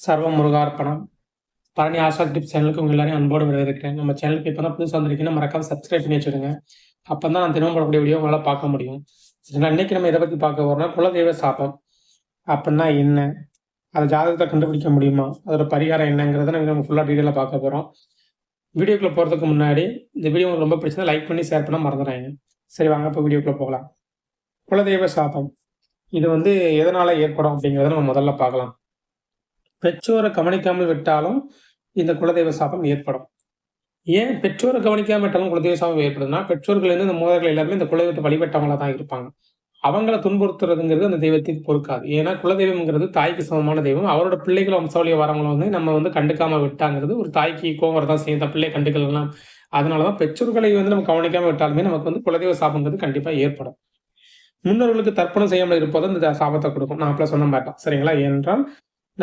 சர்வ முருகார்ப்பணம். பழனி ஆஸ்ட்ரா டிப்ஸ் சேனலுக்கு உங்க எல்லாரையும் அன்போடு வரவேற்கிறேன். நம்ம சேனலுக்கு இப்போ தான் புதுசாக வந்திருக்கீங்கன்னா மறக்காம சப்ஸ்கிரைப் பண்ணி வச்சுடுங்க. அப்போ தான் நான் தினமும் போடக்கூடிய வீடியோ உங்களால் பார்க்க முடியும். சரிங்களா? இன்னைக்கு நம்ம எதை பற்றி பார்க்க போறோம்னா குலதெய்வ சாபம் அப்படின்னா என்ன, அதை ஜாதகத்தை கண்டுபிடிக்க முடியுமா, அதோட பரிகாரம் என்னங்கிறத நம்ம ஃபுல்லாக டீட்டெயிலாக பார்க்க போகிறோம். வீடியோக்குள்ளே போகிறதுக்கு முன்னாடி இந்த வீடியோ உங்களுக்கு ரொம்ப பிடிச்சதா லைக் பண்ணி ஷேர் பண்ண மறந்துடாங்க. சரி, வாங்க இப்போ வீடியோக்குள்ளே போகலாம். குலதெய்வ சாபம் இது எதனால ஏற்படும் அப்படிங்கிறத நம்ம முதல்ல பார்க்கலாம். பெற்றோரை கவனிக்காமல் விட்டாலும் இந்த குலதெய்வ சாபம் ஏற்படும். ஏன் பெற்றோரை கவனிக்காம விட்டாலும் குலதெய்வ சாபம் ஏற்படுதுன்னா, பெற்றோர்கள் இந்த மூதாதையர்கள் எல்லாருமே இந்த குலதெய்வத்தை வழிபட்டவங்களா தான் இருப்பாங்க. அவங்கள துன்புறுத்துறதுங்கிறது அந்த தெய்வத்துக்கு பொறுக்காது. ஏன்னா குலதெய்வம்ங்கிறது தாய்க்கு சமமான தெய்வம். அவரோட பிள்ளைகள் வம்சாவளியா வரவங்கள நம்ம கண்டுக்காம விட்டாங்கிறது ஒரு தாய்க்கு கோவம் வரதான் செய்யும். தன் பிள்ளை கண்டுக்கலாம். அதனால தான் பெற்றோர்களை நம்ம கவனிக்காம விட்டாலுமே நமக்கு குலதெய்வ சாபங்கிறது கண்டிப்பா ஏற்படும். முன்னோர்களுக்கு தர்ப்பணம் செய்யாமல் இருப்பது இந்த சாபத்தை கொடுக்கும். நான் அப்பலாம் சொன்ன மாரி தான். சரிங்களா? ஏனென்றால்